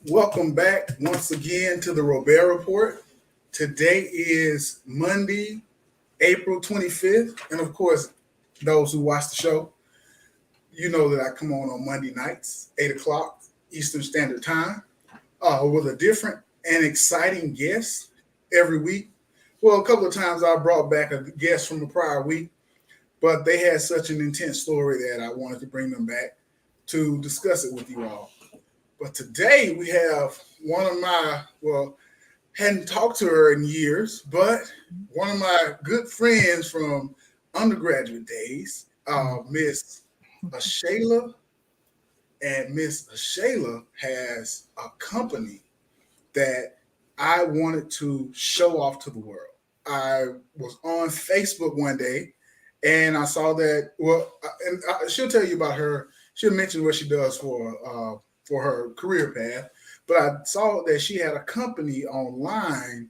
Welcome back once again to the Robaer Report. Today is Monday, April 25th. And of course, those who watch the show, you know that I come on Monday nights, 8 o'clock Eastern Standard Time, with a different and exciting guest every week. Well, a couple of times I brought back a guest from the prior week, but they had such an intense story that I wanted to bring them back to discuss it with you all. But today we have one of hadn't talked to her in years, but one of my good friends from undergraduate days, Miss Ashayla. And Miss Ashayla has a company that I wanted to show off to the world. I was on Facebook one day and I saw that, she'll tell you about her. She'll mention what she does for her career path. But I saw that she had a company online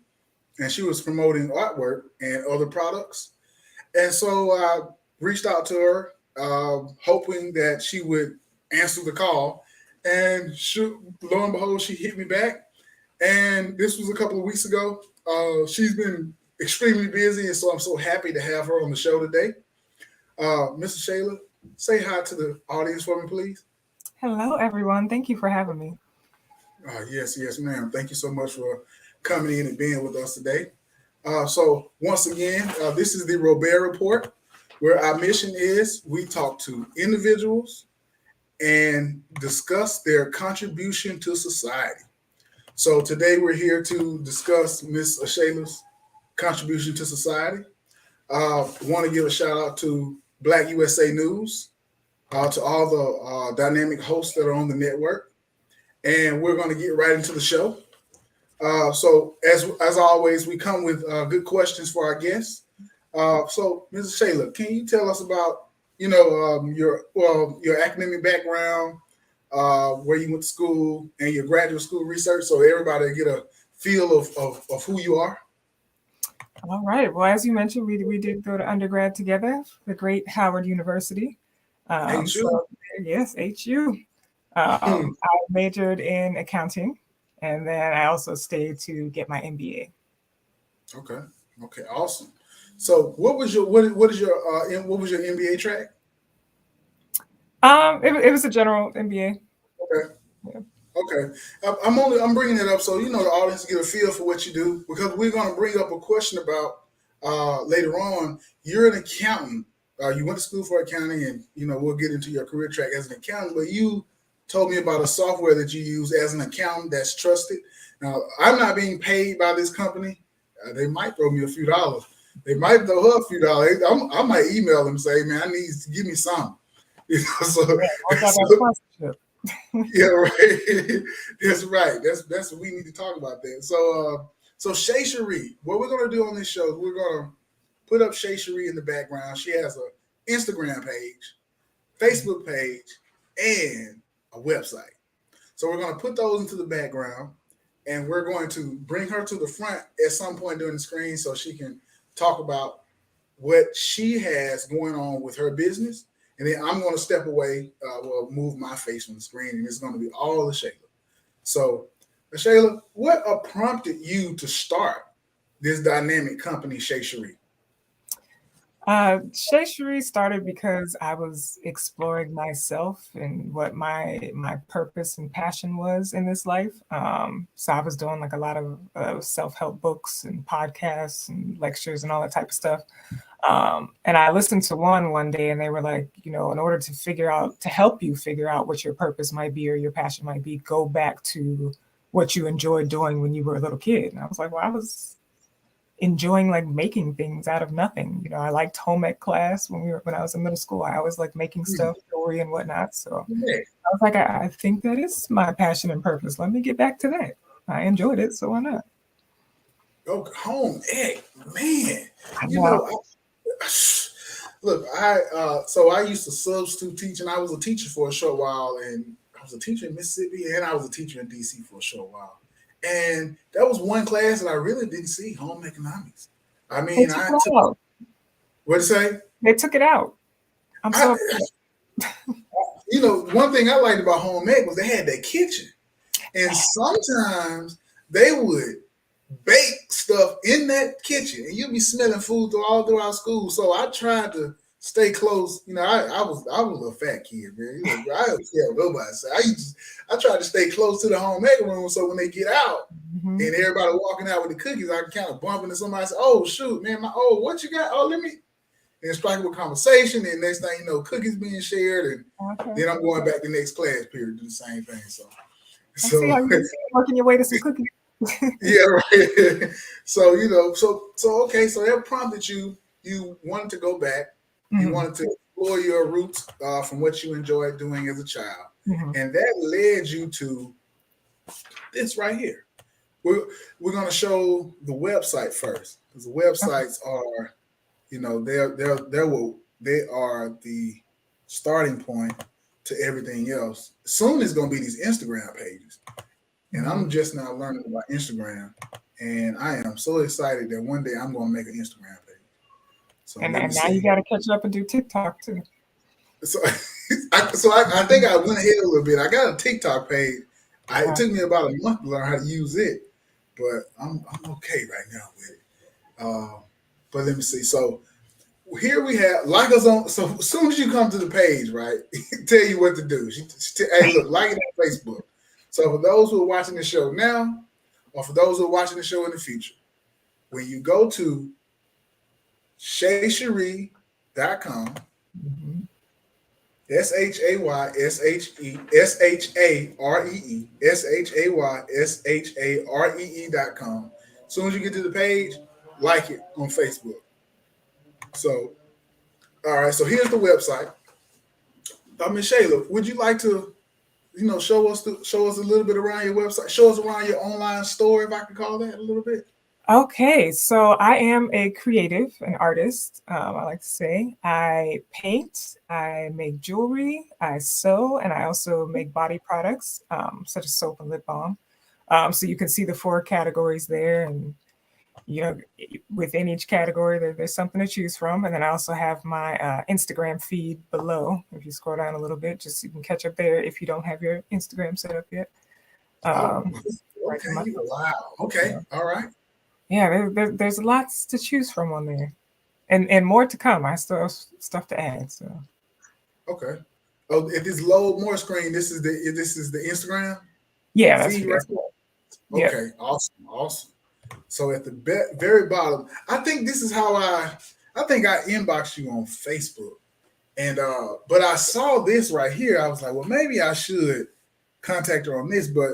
and she was promoting artwork and other products. And so I reached out to her, hoping that she would answer the call. And lo and behold, she hit me back. And this was a couple of weeks ago. She's been extremely busy, and so I'm so happy to have her on the show today. Mrs. Shayla, say hi to the audience for me, please. Hello, everyone. Thank you for having me. Yes, ma'am. Thank you so much for coming in and being with us today. So once again, this is the Robaer Report, where our mission is we talk to individuals and discuss their contribution to society. So today we're here to discuss Miss Ashayla's contribution to society. Want to give a shout out to Black USA News, to all the dynamic hosts that are on the network. And we're going to get right into the show. So as always, we come with good questions for our guests. So Mrs. Shayla, can you tell us about, your academic background, where you went to school and your graduate school research, so everybody get a feel of who you are? All right. Well, as you mentioned, we did go to undergrad together, the great Howard University. HU? Yes, HU. I majored in accounting, and then I also stayed to get my MBA. Okay, awesome. So, what was your MBA track? It was a general MBA. Okay. Yeah. Okay. I'm bringing it up so the audience get a feel for what you do, because we're going to bring up a question about later on. You're an accountant. You went to school for accounting, and we'll get into your career track as an accountant. But you told me about a software that you use as an accountant that's trusted. Now, I'm not being paid by this company. They might throw me a few dollars. They might throw her a few dollars. I might email them and say, "Man, I need to give me some." Yeah, right. That's right. That's what we need to talk about that. So Shay Cherie, what we're gonna do on this show is we're gonna put up Shay Cherie in the background. She has an Instagram page, Facebook page, and a website. So we're gonna put those into the background, and we're going to bring her to the front at some point during the screen so she can talk about what she has going on with her business. And then I'm going to step away, move my face from the screen, and it's going to be all of Shayla. So, Shayla, what prompted you to start this dynamic company, Shay Cherie? Shay Cherie started because I was exploring myself and what my purpose and passion was in this life. So I was doing like a lot of self-help books and podcasts and lectures and all that type of stuff. And I listened to one day, and they were like, in order to help you figure out what your purpose might be or your passion might be, go back to what you enjoyed doing when you were a little kid. And I was like, well, I was enjoying like making things out of nothing. I liked home ec class when I was in middle school. I always liked making stuff, jewelry and whatnot. So I was like, I think that is my passion and purpose. Let me get back to that. I enjoyed it, so why not? Oh, home ec, man. Look, I used to substitute teach, and I was a teacher for a short while, and I was a teacher in Mississippi, and I was a teacher in DC for a short while. And that was one class that I really didn't see, home economics. I mean, what'd you say? They took it out. I'm so one thing I liked about home ec was they had that kitchen. And sometimes they would bake stuff in that kitchen, and you'd be smelling food all throughout school. So I tried to stay close. You know, I was a fat kid, man. You know, I don't care what nobody say. I tried to stay close to the home ec room, so when they get out Mhm. and everybody walking out with the cookies, I can kind of bump into somebody and say, "Oh shoot, man, what you got? Oh, let me." And strike up a conversation, and next thing you know, cookies being shared, and Okay. then I'm going back to the next class period to do the same thing. So, I see so how you're working your way to some cookies. yeah, right. So so okay, so that prompted you. You wanted to go back. You Mhm. wanted to explore your roots from what you enjoyed doing as a child, Mhm. and that led you to this right here. We're we're gonna show the website first because the Okay. websites are, you know, they are the starting point to everything else. Soon it's gonna be these Instagram pages. And Mhm. I'm just now learning about Instagram, and I am so excited that one day I'm going to make an Instagram page. So And let me now you see. got to catch up and do TikTok too. So, I think I went ahead a little bit. I got a TikTok page. It Uh, took me about a month to learn how to use it, but I'm okay right now with it. But let me see. So here we have like us on. So as soon as you come to the page, right, tell you what to do. Hey, look, like it on Facebook. So for those who are watching the show now, or for those who are watching the show in the future, when you go to shaycherie.com, mhm. SHAYSHAREE.com. As soon as you get to the page, like it on Facebook. So, all right, so here's the website. Miss Shayla, would you like to, show us a little bit around your website, show us around your online store, if I could call that a little bit? Okay, so I am a creative, an artist. I like to say I paint, I make jewelry, I sew, and I also make body products such as soap and lip balm. So you can see the four categories there, and you know, within each category, there's something to choose from. And then I also have my Instagram feed below. If you scroll down a little bit, just you can catch up there if you don't have your Instagram set up yet. Oh, Um, right in my okay. Wow. Okay. yeah, All right. yeah. There's lots to choose from on there, and more to come. I still have stuff to add. So Okay. Oh, if this load more screen, this is the Instagram yeah, feed, right? that's cool. Yep. Okay. Awesome. Awesome. So at the very bottom, I think I inboxed you on Facebook, and but I saw this right here. I was like, well, maybe I should contact her on this, but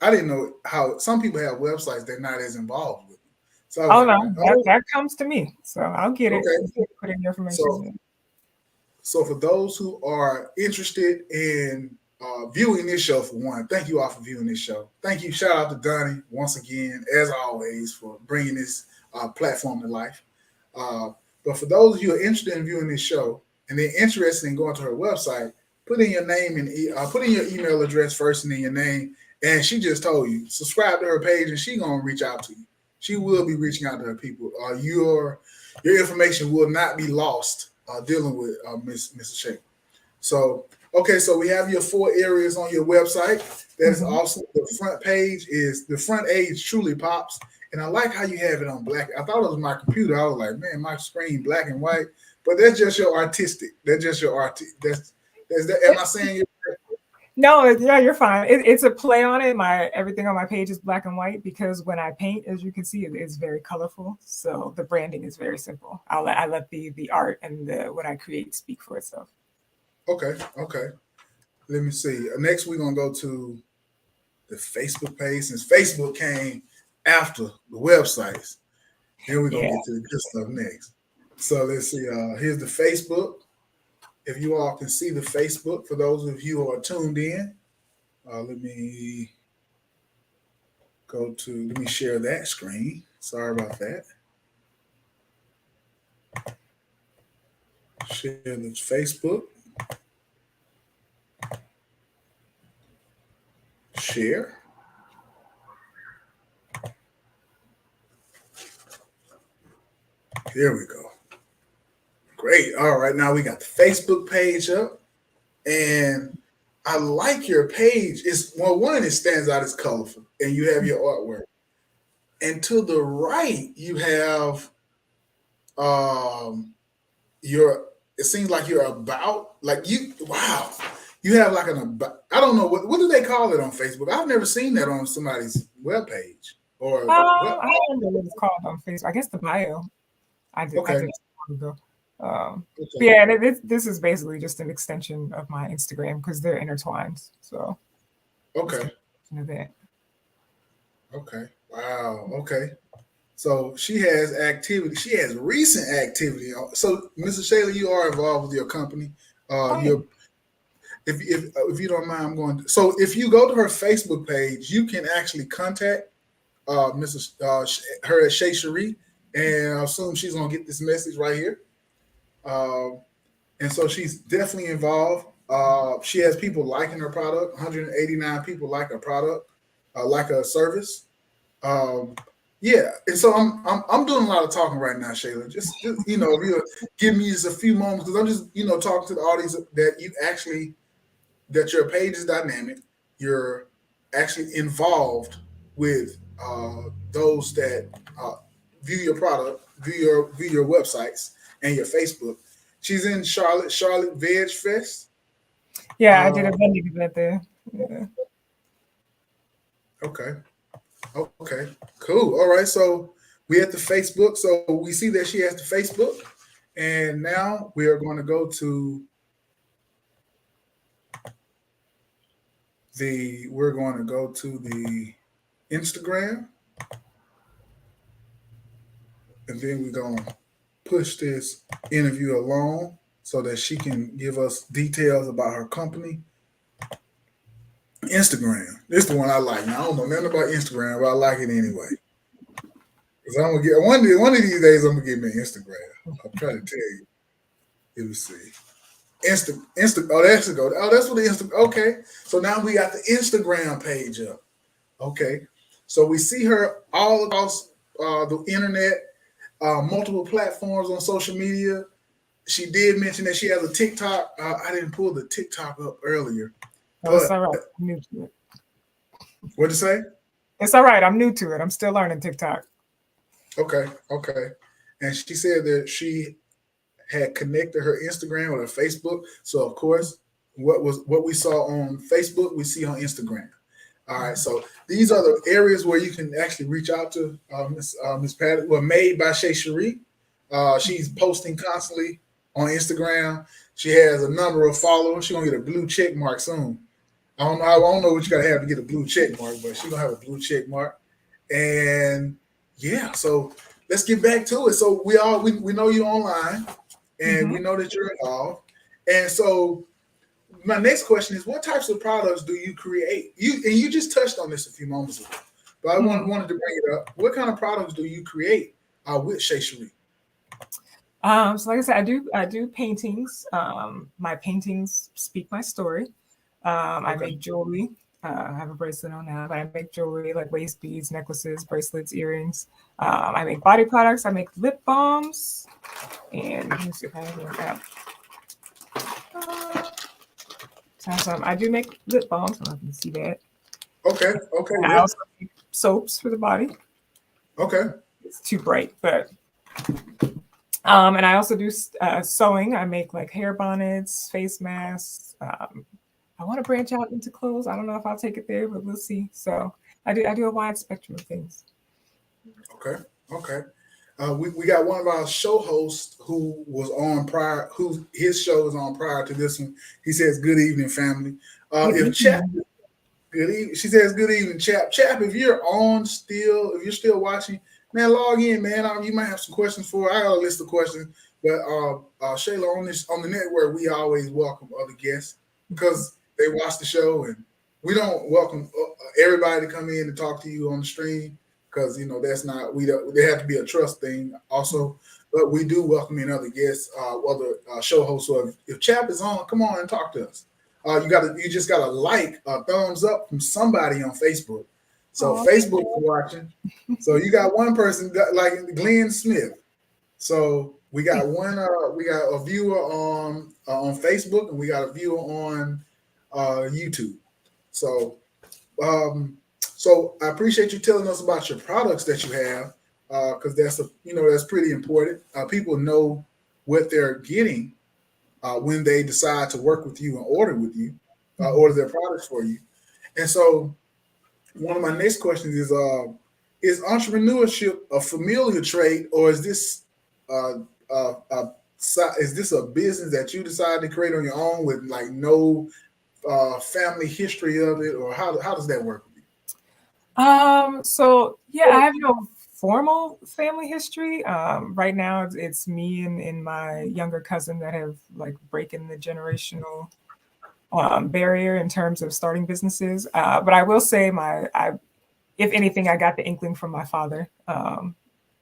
I didn't know how some people have websites they're not as involved with them. So I was Oh like, no, that oh, that comes to me. So I'll get it. okay. Put in your So information. So for those who are interested in viewing this show, for one, thank you all for viewing this show. Thank you. Shout out to Donnie once again, as always, for bringing this platform to life. Uh, but for those of you who are interested in viewing this show and they're interested in going to her website, put in your name and put in your email address first and then your name. And she just told you, subscribe to her page and she's gonna reach out to you. She will be reaching out to her people. Your information will not be lost dealing with Mrs. Shea. So, okay, so we have your four areas on your website. That is Mhm. awesome. The front page truly pops. And I like how you have it on black. I thought it was my computer. I was like, man, my screen black and white. But that's just your artistic. That's just your art. That's that. Am I saying it? No, yeah, you're fine. It's a play on it. My everything on my page is black and white because when I paint, as you can see, it's very colorful. So the branding is very simple. I let the art and the what I create speak for itself. Okay, okay. Let me see. Next, we're gonna go to the Facebook page since Facebook came after the websites. Then we're gonna Yeah, get to the good stuff next. So let's see. Here's the Facebook. If you all can see the Facebook, for those of you who are tuned in, let me let me share that screen. Sorry about that. Share the Facebook. Share. Here we go. Great. All right. Now we got the Facebook page up. And I like your page. It's one, it stands out as colorful, and you have your artwork. And to the right, you have your. It seems like you're about like you. Wow, you have like an about. I don't know what do they call it on Facebook. I've never seen that on somebody's webpage or what. I don't remember what it's called on Facebook. I guess the bio. I did Okay, so long ago. But okay, yeah, this is basically just an extension of my Instagram because they're intertwined. So just an okay, extension of that. okay. Wow. Okay. So she has activity. She has recent activity. So, Mrs. Shayla, you are involved with your company. Oh yeah. You're if you don't mind, I'm going. So, if you go to her Facebook page, you can actually contact Mrs. Her at Shay Cherie, and I assume she's gonna get this message right here. Um, and so she's definitely involved. She has people liking her product. 189 people like her product, like her service. Um, yeah, and so I'm doing a lot of talking right now, Shayla. Just if you give me just a few moments because I'm just talking to the audience that you actually that your page is dynamic. You're actually involved with those that view your product, view your websites and your Facebook. She's in Charlotte Veg Fest. Yeah, I did a Uh, vending event there. Yeah. okay. Okay, cool. All right, so we at the Facebook. So we see that she has the Facebook, and now we are going to go to the Instagram, and then we're going to push this interview along so that she can give us details about her company. Instagram. This is the one I like. Now I don't know nothing about Instagram, but I like it anyway. Cause I'm gonna get one of these days. I'm gonna get me an Instagram. I'm trying to tell you. Let me see. Insta. Oh, that's to go. Oh, that's what the Insta. Okay, so now we got the Instagram page up. Okay, so we see her all across the internet, multiple platforms on social media. She did mention that she has a TikTok. I didn't pull the TikTok up earlier, Oh, it's but all right. I'm new to it. what'd you say? It's all right. I'm new to it. I'm still learning TikTok. Okay, okay. And she said that she had connected her Instagram with her Facebook. So of course, what we saw on Facebook, we see on Instagram. All right. So these are the areas where you can actually reach out to Miss Patty. Well, made by Shay Cherie. She's posting constantly on Instagram. She has a number of followers. She's gonna get a blue check mark soon. I don't know what you gotta have to get a blue check mark, but she's gonna have a blue check mark. And yeah, so let's get back to it. So we know you're online and Mm-hmm. we know that you're involved. And so my next question is, what types of products do you create? You just touched on this a few moments ago, but I Hmm. wanted to bring it up. What kind of products do you create with Shay Cherie? So like I said, I do paintings. My paintings speak my story. I Okay, make jewelry. I have a bracelet on now, but I make jewelry like waist beads, necklaces, bracelets, earrings. I make body products. I make lip balms, and let me see if I have one out. I do make lip balms. I don't know if you can see that. okay, okay, And I yeah, also make soaps for the body. okay, It's too bright, but and I also do sewing. I make like hair bonnets, face masks. I want to branch out into clothes. I don't know if I'll take it there, but we'll see. So I do a wide spectrum of things. okay, okay. We got one of our show hosts who was on prior, who his show was on prior to this one. He says, "Good evening, family." Good If Chap, evening. good evening. She says, "Good evening, Chap." Chap, if you're still watching, man, log in, man. You might have some questions for. I got a list of questions, but Shayla, on the network, we always welcome other guests because they watch the show, and we don't welcome everybody to come in and talk to you on the stream because that's not we don't. There have to be a trust thing also, but we do welcome in other guests, other show hosts. So if Chap is on, come on and talk to us. You just gotta like a thumbs up from somebody on Facebook. So Oh, thank Facebook is you. watching. So you got one person like Glenn Smith. So we got a viewer on Facebook, and we got a viewer on YouTube. So, so I appreciate you telling us about your products that you have, because that's pretty important. People know what they're getting when they decide to work with you and order with you, order their products for you. And so, one of my next questions is entrepreneurship a familiar trait, or uh, uh, is this a business that you decided to create on your own with like no family history of it, or how does that work with So yeah, I have no formal family history. Right now it's me and my younger cousin that have like breaking the generational barrier in terms of starting businesses. But I will say if anything, I got the inkling from my father.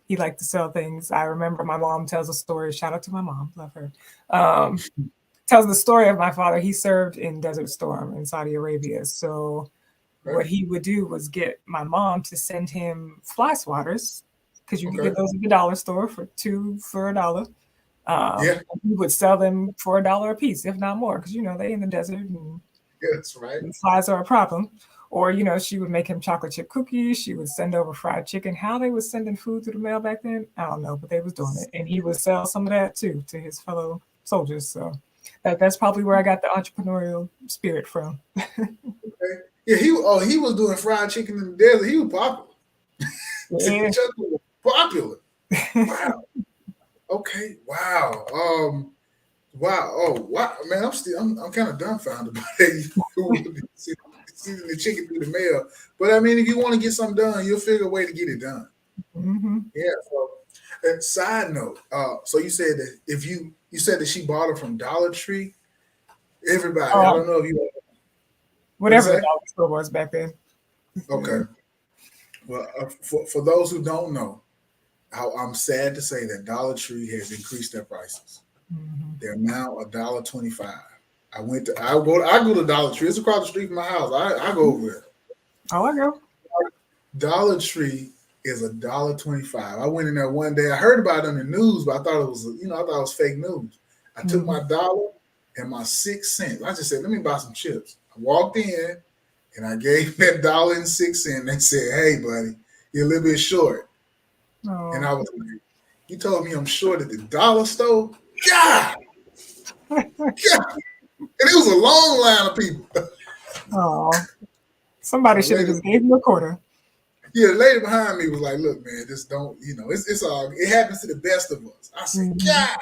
He liked to sell things. I remember my mom tells a story. Shout out to my mom, love her. Um, Tells the story of my father. He served in Desert Storm in Saudi Arabia. So you? what he would do was get my mom to send him fly swatters because you could Okay. get those at the dollar store for $1. Yeah. He would sell them for $1 a piece, if not more, because they in the desert and Yes. Right. flies are a problem. Or, she would make him chocolate chip cookies. She would send over fried chicken. How they was sending food through the mail back then, I don't know, but they was doing it. And he would sell some of that too to his fellow soldiers. So that's probably where I got the entrepreneurial spirit from. Okay. Yeah. He was doing fried chicken in the desert. He was popular. Yeah. Chuck was popular. Wow. Okay. Wow. Wow. Oh, wow, man. I'm kind of dumbfounded by that. Sending the chicken through the mail. But I mean, if you want to get something done, you'll figure a way to get it done. Mm-hmm. Yeah. So, and side note, so you said that if you said that she bought it from Dollar Tree. Everybody, I don't know if you what Whatever the say. dollar store was back then. Okay. Well, for those who don't know, I'm sad to say that Dollar Tree has increased their prices. Mm-hmm. They're now $1.25. I go to Dollar Tree. It's across the street from my house. I go over there. Oh, I go. Dollar Tree is $1.25. I went in there one day. I heard about it on the news, but I thought it was fake news. I took Mm-hmm. my dollar and my 6 cents. I just said, let me buy some chips. I walked in and I gave that $1.06. They said, hey, buddy, you're a little bit short. And Oh. I was like, you told me I'm short at the dollar store? God! God! And it was a long line of people. Oh. So Somebody the should have lady, just gave you a quarter. yeah, the lady behind me was like, look, man, just don't, it's all, it happens to the best of us. I said, Mm-hmm. God!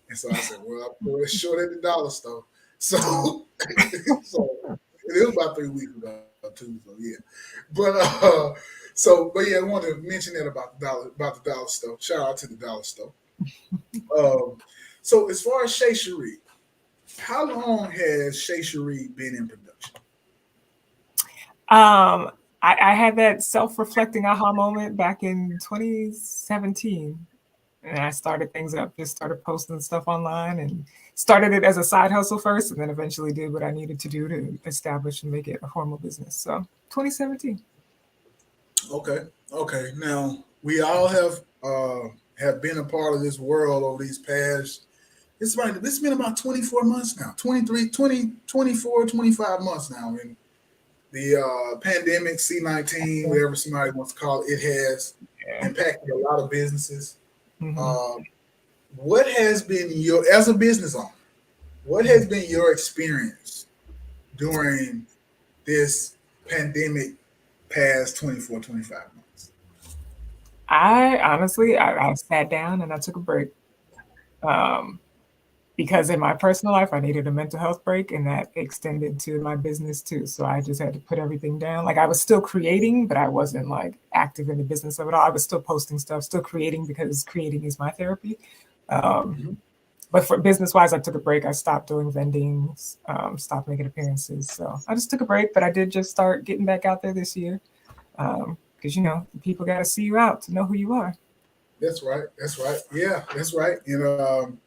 And so I said, well, I put it short at the dollar store. So, Oh. so it was about 3 weeks ago too. So yeah, but yeah, I wanted to mention that about the dollar store. Shout out to the dollar store. Um, so as far as Shay Cherie, how long has Shay Cherie been in production? I had that self-reflecting aha moment back in 2017. And I started things up, just started posting stuff online and started it as a side hustle first, and then eventually did what I needed to do to establish and make it a formal business. So 2017. Okay, okay. Now we all have been a part of this world over these past. It's been about 24 months now, 23, 20, 24, 25 months now. And the pandemic, C-19, whatever somebody wants to call it, it has Yeah. impacted a lot of businesses. Mm-hmm. Uh, what has been as a business owner, what has been your experience during this pandemic past 24, 25 months? I honestly, I sat down and I took a break. Um, because in my personal life, I needed a mental health break, and that extended to my business too. So I just had to put everything down. Like I was still creating, but I wasn't like active in the business of it all. I was still posting stuff, still creating because creating is my therapy. Um, Mhm. but for business wise, I took a break. I stopped doing vending, stopped making appearances. So I just took a break, but I did just start getting back out there this year because people got to see you out to know who you are. That's right. That's right. Yeah, that's right. And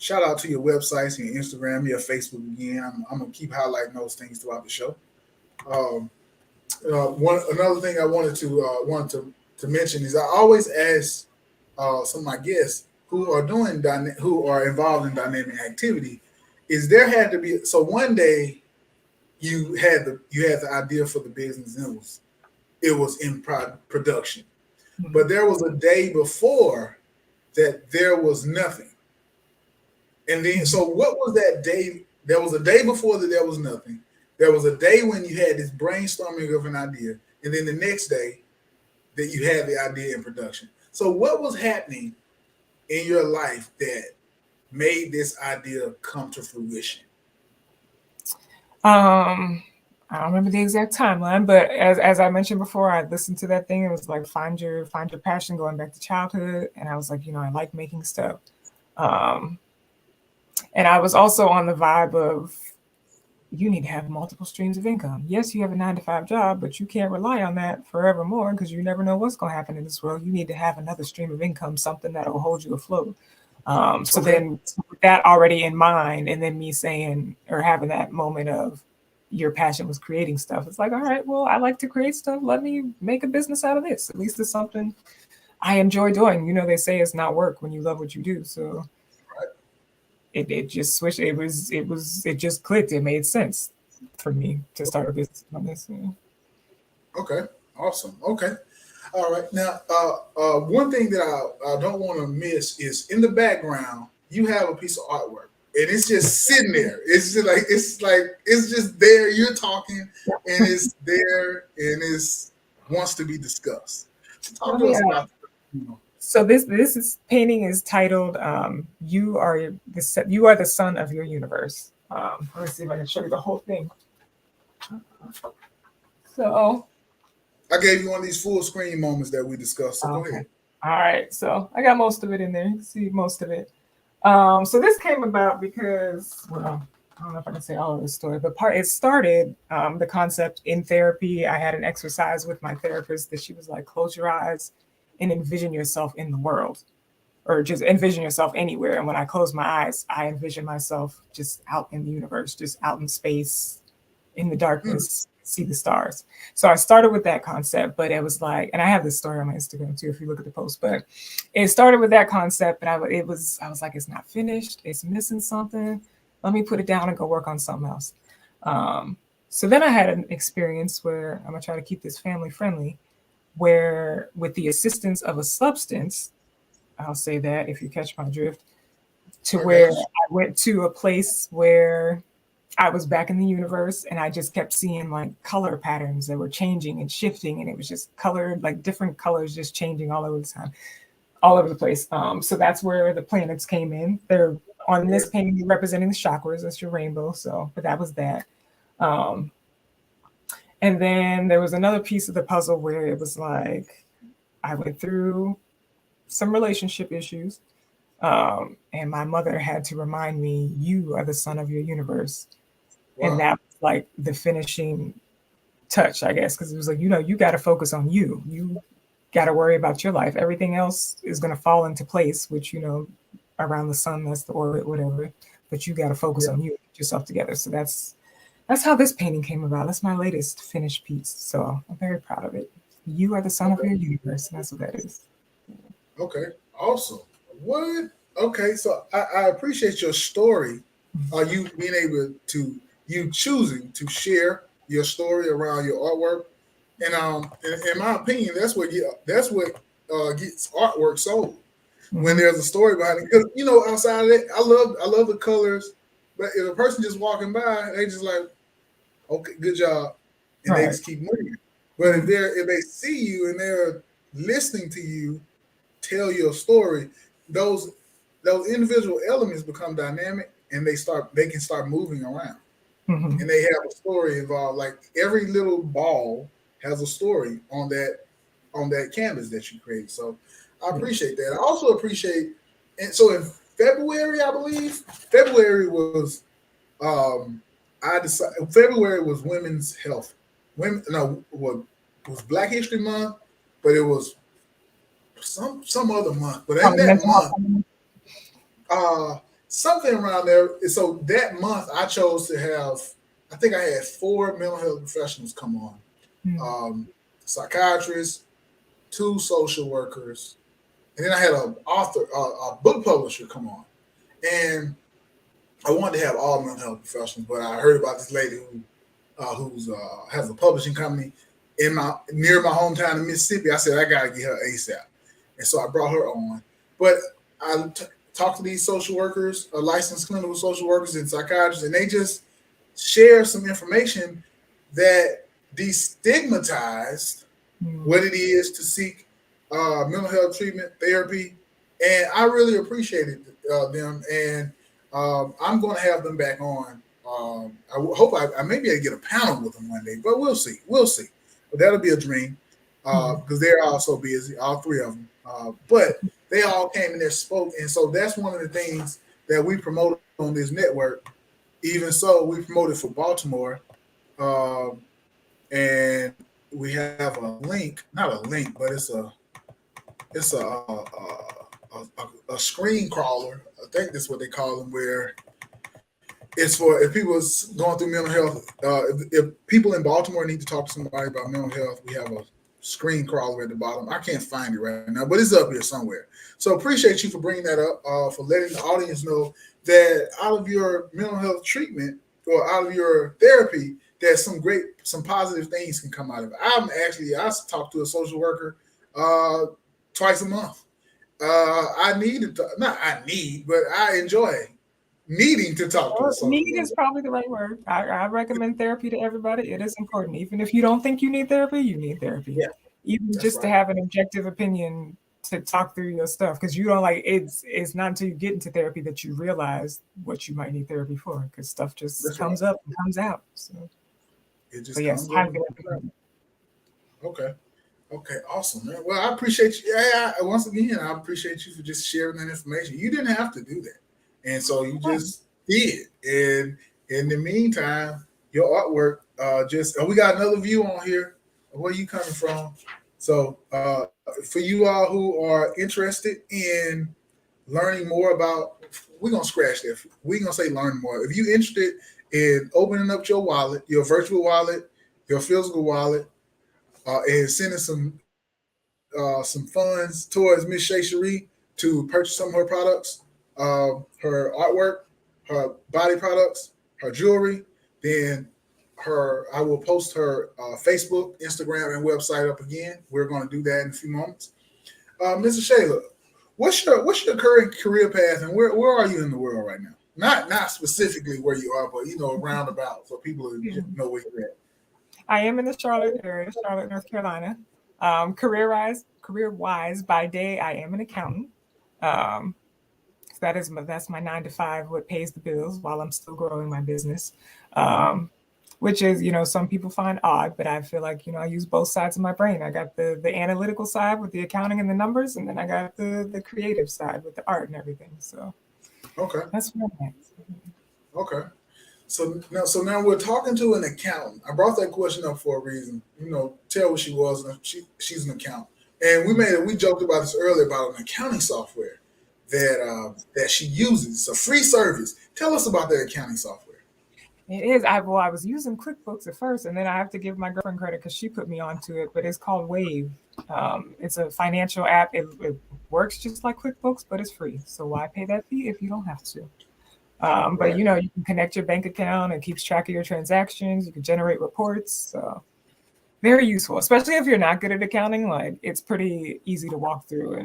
shout out to your websites, your Instagram, your Facebook again. I'm gonna keep highlighting those things throughout the show. Um, another thing I wanted to mention is I always ask some of my guests who are who are involved in dynamic activity. Is there had to be so one day you had the idea for the business, and it was in production. But there was a day before that there was nothing. And then, so what was that day? There was a day before that there was nothing. There was a day when you had this brainstorming of an idea, and then the next day that you had the idea in production. So what was happening in your life that made this idea come to fruition? I don't remember the exact timeline, but as I mentioned before, I listened to that thing. It was like find your passion, going back to childhood, and I was like, I like making stuff. And I was also on the vibe of you need to have multiple streams of income. Yes, you have a 9-to-5 job, but you can't rely on that forevermore because you never know what's going to happen in this world. You need to have another stream of income, something that will hold you afloat. So then with that already in mind, and then me saying or having that moment of your passion was creating stuff. It's like, all right, well, I like to create stuff. Let me make a business out of this. At least it's something I enjoy doing. They say it's not work when you love what you do. So it just switched. It just clicked. It made sense for me to start a business on this. Okay, awesome. Okay, all right. Now, one thing that I don't want to miss is in the background you have a piece of artwork, and it's just sitting there. It's just there. You're talking, and it's there, and it's wants to be discussed. So talk to us about that. So this painting is titled "You Are the Sun of Your Universe." Let me see if I can show you the whole thing. So I gave you one of these full screen moments that we discussed. So go ahead. All right, so I got most of it in there. You can see most of it. So this came about because, well, I don't know if I can say all of the story, but it started the concept in therapy. I had an exercise with my therapist that she was like, close your eyes and envision yourself in the world, or just envision yourself anywhere. And when I close my eyes, I envision myself just out in the universe, just out in space, in the darkness, see the stars. So I started with that concept, but it was like, and I have this story on my Instagram too, if you look at the post, but it started with that concept, but I was like, it's not finished. It's missing something. Let me put it down and go work on something else. So then I had an experience where I'm gonna try to keep this family friendly, where with the assistance of a substance, I'll say that if you catch my drift, to where I went to a place where I was back in the universe and I just kept seeing like color patterns that were changing and shifting, and it was just colored, like different colors just changing all over the time, all over the place. So that's where the planets came in. They're on this painting representing the chakras. That's your rainbow. So, but that was that. And then there was another piece of the puzzle where it was like I went through some relationship issues. And my mother had to remind me, you are the sun of your universe. Wow. And that was like the finishing touch, I guess, because it was like, you got to focus on you. You got to worry about your life. Everything else is going to fall into place, which, around the sun, that's the orbit, whatever. But you got to focus on you, get yourself together. So that's how this painting came about. That's my latest finished piece. So I'm very proud of it. You are the sun of your universe. And that's what that is. Okay. Awesome. What? Okay. So I appreciate your story. You being able to, you choosing to share your story around your artwork. And in my opinion, that's what gets artwork sold. When there's a story behind it. Because outside of it, I love the colors. But if a person just walking by, they just like, okay, good job, and they just keep moving. But if they see you and they're listening to you tell your story, those individual elements become dynamic, and they can start moving around, and they have a story involved. Like every little ball has a story on that canvas that you create. So I appreciate that. I also appreciate, and so in February, I believe February was. February was Women's Health. It was Black History Month, but it was some other month. But in that month, something around there. So that month, I chose to have. I think I had 4 mental health professionals come on, psychiatrists, 2 social workers, and then I had an author, a book publisher come on, and I wanted to have all mental health professionals, but I heard about this lady who who's has a publishing company near my hometown in Mississippi. I said I gotta get her ASAP, and so I brought her on. But I talked to these social workers, licensed clinical social workers and psychiatrists, and they just share some information that destigmatized what it is to seek mental health treatment, therapy, and I really appreciated them. And I'm going to have them back on. I hope I may be able to get a panel with them one day, but we'll see. We'll see. But that'll be a dream because they're all so busy, all three of them. But they all came in there, spoke, and so that's one of the things that we promote on this network. Even so, we promoted for Baltimore, and we have a link, not a link, but it's a screen crawler. I think that's what they call them, where it's for if people is going through mental health. If people in Baltimore need to talk to somebody about mental health, we have a screen crawler at the bottom. I can't find it right now, but it's up here somewhere. So appreciate you for bringing that up, for letting the audience know that out of your mental health treatment or out of your therapy, there's some positive things can come out of it. I talk to a social worker twice a month. I enjoy needing to talk to a social Need worker. is probably the right word. I recommend therapy to everybody. It is important. Even if you don't think you need therapy, you need therapy. Yeah, even just to have an objective opinion to talk through your stuff, because you don't it's not until you get into therapy that you realize what you might need therapy for, because stuff just comes up and comes out. So it just comes up. Okay, awesome, man. Well, I appreciate you. Once again, I appreciate you for just sharing that information. You didn't have to do that, and so you just did. And in the meantime, your artwork we got another view on here. Where you coming from? So for you all who are interested in learning more about, we're going to scratch that. We're going to say learn more. If you're interested in opening up your wallet, your virtual wallet, your physical wallet, and sending some funds towards Miss Shay Cherie to purchase some of her products, her artwork, her body products, her jewelry, then I will post her Facebook, Instagram, and website up again. We're going to do that in a few moments. Mrs. Shayla, what's your current career path, and where are you in the world right now? Not specifically where you are, but roundabout, for people who know where you're at. I am in the Charlotte area, Charlotte, North Carolina. Career-wise, by day I am an accountant. That's my 9 to 5, what pays the bills while I'm still growing my business. Which is, some people find odd, but I feel like, I use both sides of my brain. I got the analytical side with the accounting and the numbers, and then I got the creative side with the art and everything. So okay, that's what I'm at. Okay. So now we're talking to an accountant. I brought that question up for a reason. Tell what she was. She's an accountant, and we joked about this earlier about an accounting software that she uses. It's a free service. Tell us about that accounting software. It is. I was using QuickBooks at first, and then I have to give my girlfriend credit because she put me onto it. But it's called Wave. It's a financial app. It works just like QuickBooks, but it's free. So why pay that fee if you don't have to? But you can connect your bank account and keeps track of your transactions. You can generate reports. So very useful, especially if you're not good at accounting. Like, it's pretty easy to walk through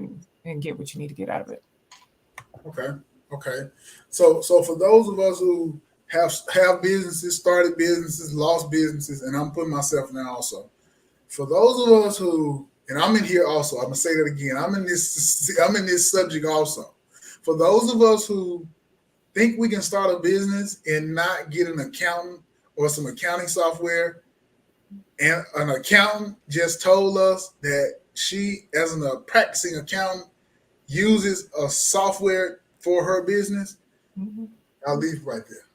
and get what you need to get out of it. Okay. So for those of us who have businesses, started businesses, lost businesses, and I'm putting myself in there also. For those of us who, and I'm in here also, I'm gonna say that again. I'm in this subject also. For those of us who think we can start a business and not get an accountant or some accounting software, and an accountant just told us that she, as a practicing accountant, uses a software for her business, I'll leave right there.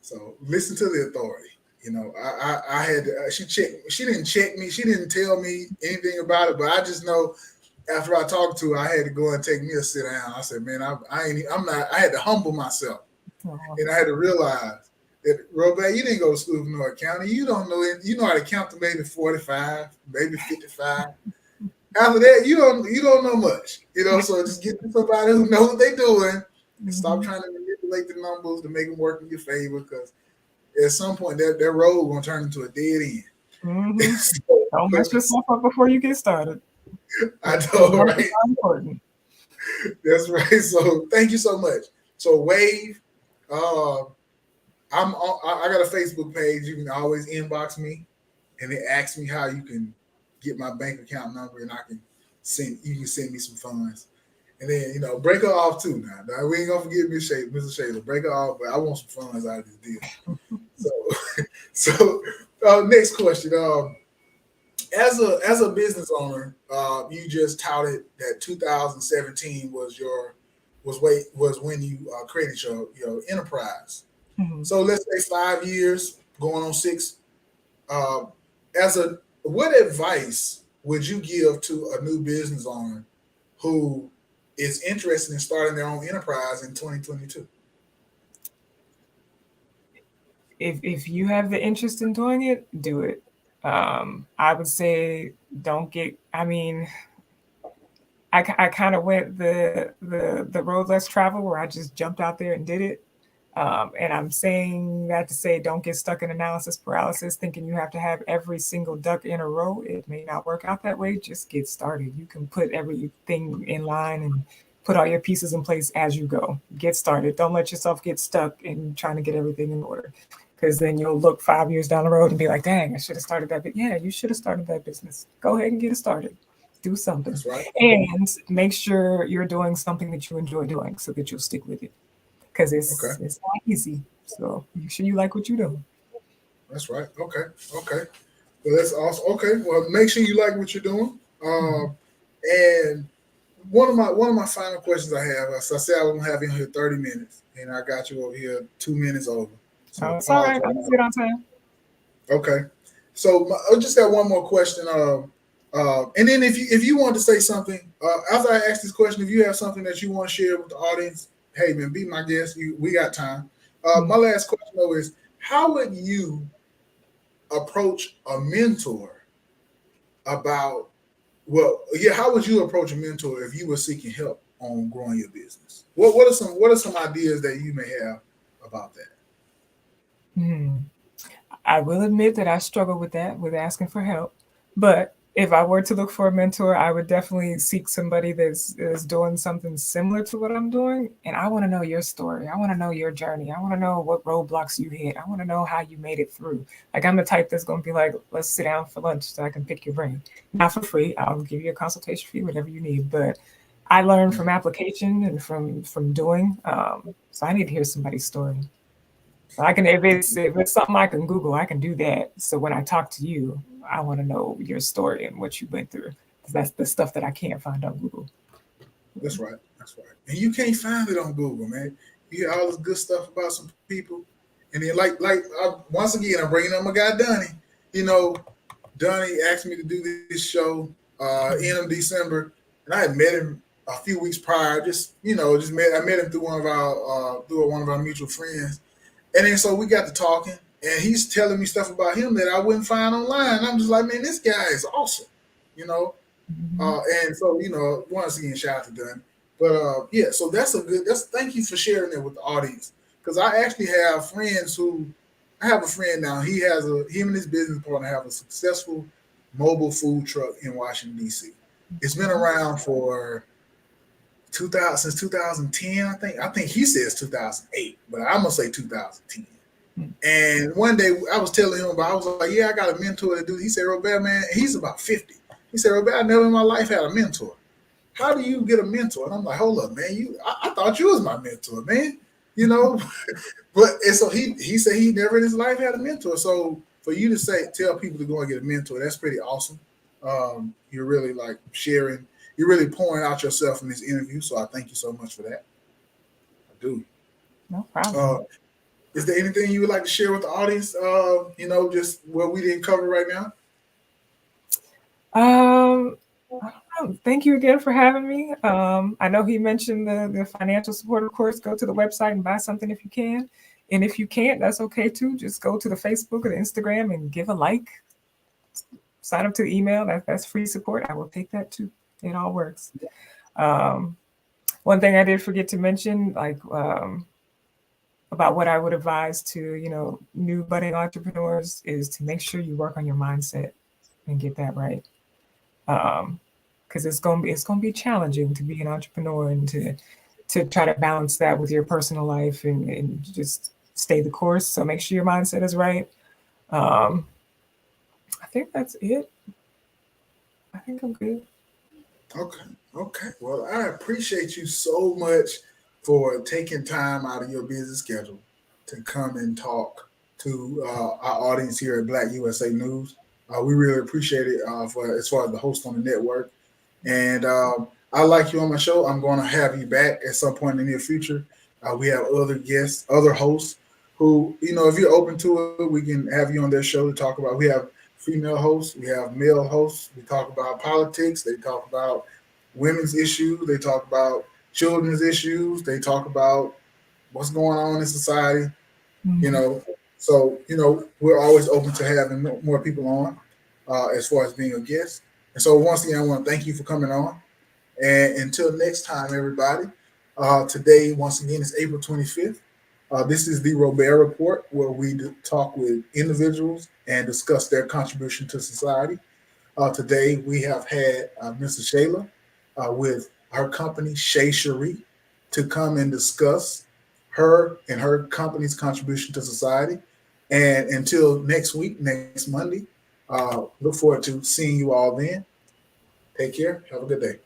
So listen to the authority. I had to, she didn't check me. She didn't tell me anything about it, but I just know after I talked to her, I had to go and take me a sit down. I said, man, I had to humble myself. And I had to realize that, Robaer, you didn't go to school for no accounting. You don't know it. You know how to count to maybe 45, maybe 55. After that, you don't know much. So just get to somebody who knows what they're doing and stop trying to manipulate the numbers to make them work in your favor, because at some point that road gonna turn into a dead end. Mm-hmm. So, Don't mess yourself up before you get started. I Because know, numbers right? are important. That's right. So thank you so much. So Wave, uh, I got a Facebook page. You can always inbox me, and it asks me how you can get my bank account number, and I can send you can send me some funds. And then break her off too. Now we ain't gonna forget Mrs. Shayla. Break her off, but I want some funds out of this deal. So, next question. As a business owner, you just touted that 2017 was when you created your enterprise. Mhm. So let's say 5 years, going on six. Uh, what advice would you give to a new business owner who is interested in starting their own enterprise in 2022? If you have the interest in doing it, do it. I would say don't get. I mean, I kind of went the road less traveled where I just jumped out there and did it. And I'm saying that to say don't get stuck in analysis paralysis, thinking you have to have every single duck in a row. It may not work out that way. Just get started. You can put everything in line and put all your pieces in place as you go. Get started. Don't let yourself get stuck in trying to get everything in order. Because then you'll look 5 years down the road and be like, dang, I should have started that. But yeah, you should have started that business. Go ahead and get it started. Do something. That's right. And make sure you're doing something that you enjoy doing so that you'll stick with it because Okay. it's not easy. So make sure you like what you do. That's right. Okay. Okay. Well, that's awesome. Okay. Well, make sure you like what you're doing. Mhm. And one of my final questions I have. As I said, I was gonna have you here 30 minutes, and I got you over here 2 minutes over. So Oh, it's all right. I'm apologize. good on time. Okay. So I just got one more question. And then if you want to say something after I ask this question, if you have something that you want to share with the audience, hey man, be my guest. We got time. My Mhm. last question though is, how would you approach a mentor about how would you approach a mentor if you were seeking help on growing your business? What are some ideas that you may have about that? Hmm. I will admit that I struggle with that, with asking for help. But if I were to look for a mentor, I would definitely seek somebody that's doing something similar to what I'm doing. And I want to know your story. I want to know your journey. I want to know what roadblocks you hit. I want to know how you made it through. Like I'm the type that's going to be like, let's sit down for lunch so I can pick your brain. Not for free. I'll give you a consultation fee, whatever you need. But I learn from application and from doing. So I need to hear somebody's story. I can if it's something I can Google, I can do that. So when I talk to you, I want to know your story and what you went through. 'Cause that's the stuff that I can't find on Google. That's right. That's right. And you can't find it on Google, man. You hear all this good stuff about some people, and then once again, I'm bringing up my guy Donnie. You know, Donnie asked me to do this show in of December, and I had met him a few weeks prior. I met him through one of our mutual friends, and then so we got to talking, and he's telling me stuff about him that I wouldn't find online. I'm just like, man, this guy is awesome, you know. Mhm. And so, once again, shout out to Dunn. But yeah, so thank you for sharing that with the audience. Because I actually have friends I have a friend now. Him and his business partner have a successful mobile food truck in Washington, D.C. It's been Mhm. around for 2000, since 2010, I think. I think he says 2008, but I'm going to say 2010. Mhm. And one day I was telling him I was like, yeah, I got a mentor to do. He said, Robaer, man, he's about 50. He said, Robaer, I never in my life had a mentor. How do you get a mentor? And I'm like, hold up, man, I thought you was my mentor, man. You know, and so he said he never in his life had a mentor. So for you to tell people to go and get a mentor, that's pretty awesome. You're really like sharing, you're really pouring out yourself in this interview. So I thank you so much for that. I do. No problem. Uh, is there anything you would like to share with the audience? Just what we didn't cover right now. Um, I don't know. Thank you again for having me. I know he mentioned the financial support, of course. Go to the website and buy something if you can. And if you can't, that's okay too. Just go to the Facebook or the Instagram and give a like. Sign up to the email. That's free support. I will take that too. It all works. Um, One thing I did forget to mention, like about what I would advise to, new budding entrepreneurs is to make sure you work on your mindset and get that right. Because it's gonna be challenging to be an entrepreneur and to try to balance that with your personal life and just stay the course. So make sure your mindset is right. Um, I think that's it. I think I'm good. Okay. Okay. Well, I appreciate you so much for taking time out of your busy schedule to come and talk to our audience here at Black USA News. We really appreciate it for as far as the host on the network. And I like you on my show. I'm going to have you back at some point in the near future. We have other guests, other hosts who, if you're open to it, we can have you on their show to talk about. We have female hosts, we have male hosts. We talk about politics. They talk about women's issues. They talk about children's issues. They talk about what's going on in society. You Mhm. know, so we're always open to having more people on as far as being a guest. And so once again, I want to thank you for coming on. And until next time, everybody, today, once again, is April 25th. This is the Robaer Report, where we talk with individuals and discuss their contribution to society. Today, we have had Mrs. Shayla with her company, Shay Cherie, to come and discuss her and her company's contribution to society. And until next week, next Monday, look forward to seeing you all then. Take care. Have a good day.